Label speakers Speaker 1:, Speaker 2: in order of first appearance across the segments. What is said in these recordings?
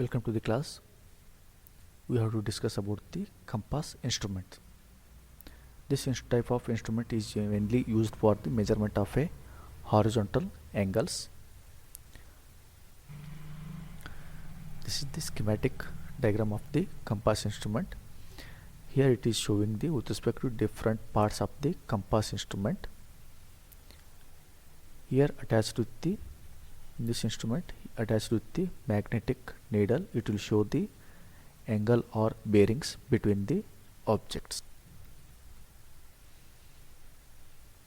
Speaker 1: Welcome to the class. We have to discuss about the compass instrument. This type of instrument is mainly used for the measurement of a horizontal angles. This is the schematic diagram of the compass instrument. Here it is showing the with respect to different parts of the compass instrument. Here attached with the this instrument attached with the magnetic needle, it will show the angle or bearings between the objects.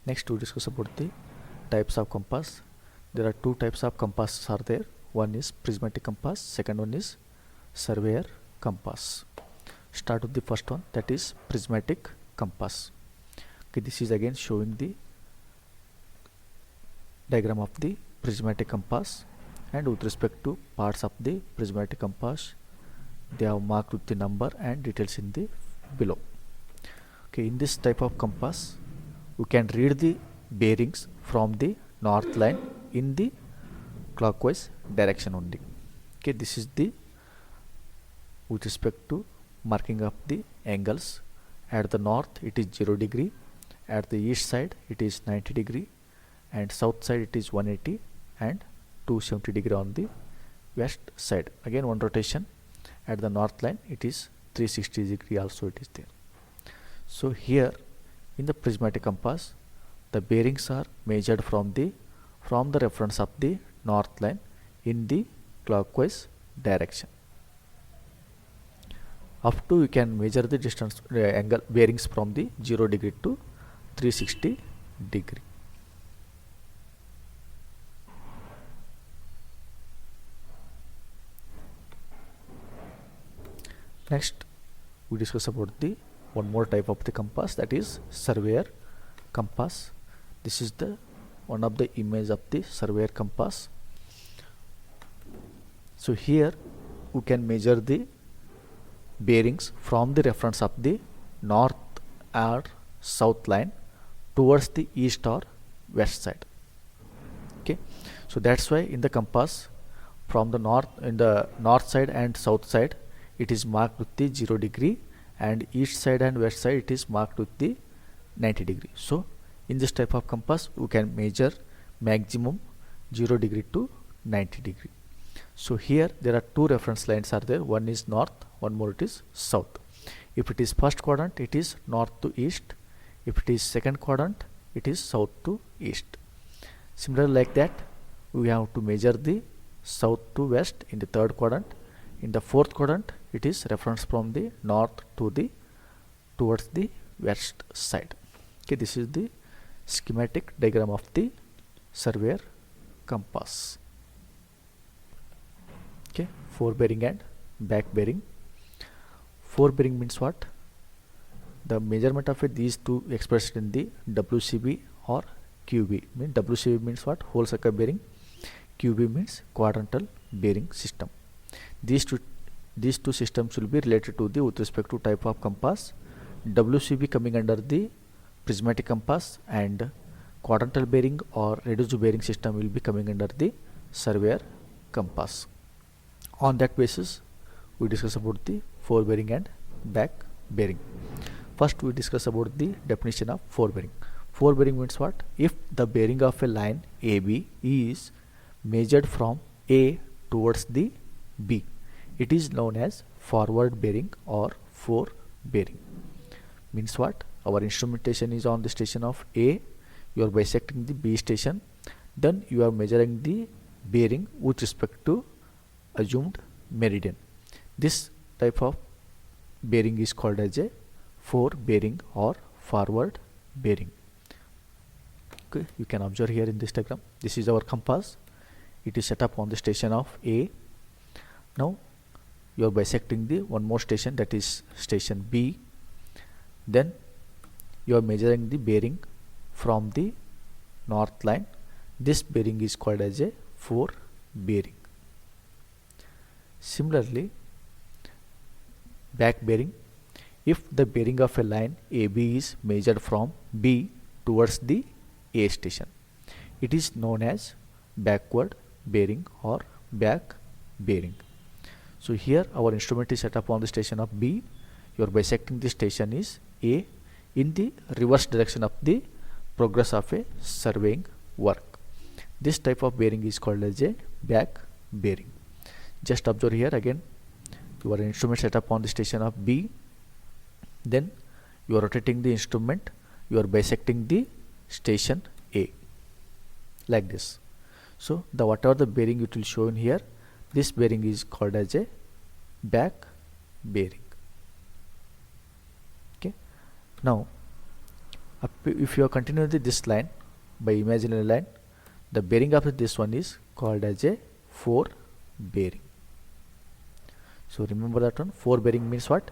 Speaker 1: Next we discuss about the types of compass. There are two types of compasses are there. One is prismatic compass, second one is surveyor compass. Start with the first one, that is prismatic compass. Okay, this is again showing the diagram of the prismatic compass, and with respect to parts of the prismatic compass they have marked with the number and details in the below. Okay, in this type of compass we can read the bearings from the north line in the clockwise direction only. Okay, this is the with respect to marking of the angles. At the north it is 0 degree, at the east side it is 90 degree, and south side it is 180, and 270 degree on the west side. Again one rotation. At the north line it is 360 degree also it is there. So here in the prismatic compass the bearings are measured from the reference of the north line in the clockwise direction. Up to you can measure the distance angle bearings from the 0 degree to 360 degree. Next we discuss about the one more type of the compass, that is surveyor compass. This is the one of the image of the surveyor compass. So here we can measure the bearings from the reference of the north or south line towards the east or west side. Okay, so that's why in the compass from the north side and south side it is marked with the 0 degree, and east side and west side it is marked with the 90 degree. So in this type of compass we can measure maximum 0 degree to 90 degree. So here there are two reference lines are there, one is north, one more it is south. If it is first quadrant it is north to east, if it is second quadrant it is south to east. Similarly like that we have to measure the south to west in the third quadrant. In the fourth quadrant it is reference from the north to the towards the west side. Okay, this is the schematic diagram of the surveyor compass. Okay, fore bearing and back bearing. Fore bearing means what? The measurement of these two expressed in the WCB or QB. WCB means what? Whole circle bearing. QB means quadrantal bearing system. These two systems will be related to the with respect to type of compass. WCB coming under the prismatic compass, and quadrantal bearing or reduced bearing system will be coming under the surveyor compass. On that basis we discuss about the fore bearing and back bearing. First we discuss about the definition of fore bearing. Fore bearing means what? If the bearing of a line AB is measured from A towards the B, it is known as forward bearing or fore bearing. Means what? Our instrumentation is on the station of A, you are bisecting the B station, then you are measuring the bearing with respect to assumed meridian. This type of bearing is called as a fore bearing or forward bearing. Okay, you can observe here in this diagram. This is our compass. It is set up on the station of A. Now you are bisecting the one more station, that is station B. Then you are measuring the bearing from the north line. This bearing is called as a fore bearing. Similarly, back bearing. If the bearing of a line AB is measured from B towards the A station, it is known as backward bearing or back bearing. So here our instrument is set up on the station of B. You are bisecting the station is A in the reverse direction of the progress of a surveying work. This type of bearing is called as a back bearing. Just observe here again, your instrument set up on the station of B, then you are rotating the instrument, you are bisecting the station A like this. So the whatever the bearing it will show in here, this bearing is called as a back bearing. Okay, now if you are continuing this line by imaginary line, the bearing of this one is called as a fore bearing. So remember that one. Fore bearing means what?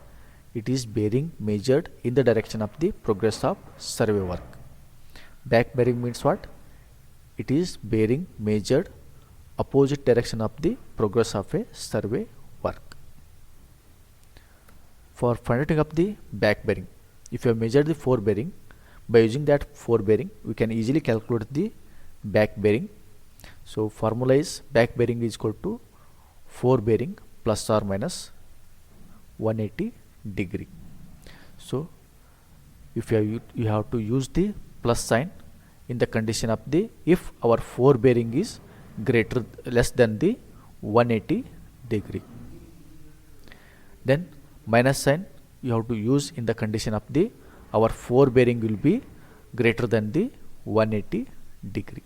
Speaker 1: It is bearing measured in the direction of the progress of survey work. Back bearing means what? It is bearing measured opposite direction of the progress of a survey work. For finding of the back bearing, if you have measured the fore bearing, by using that fore bearing we can easily calculate the back bearing. So formula is back bearing is equal to fore bearing plus or minus 180 degree. So if you have to use the plus sign in the condition of the if our fore bearing is less than the 180 degree, then minus sign you have to use in the condition of the our fore bearing will be greater than the 180 degree.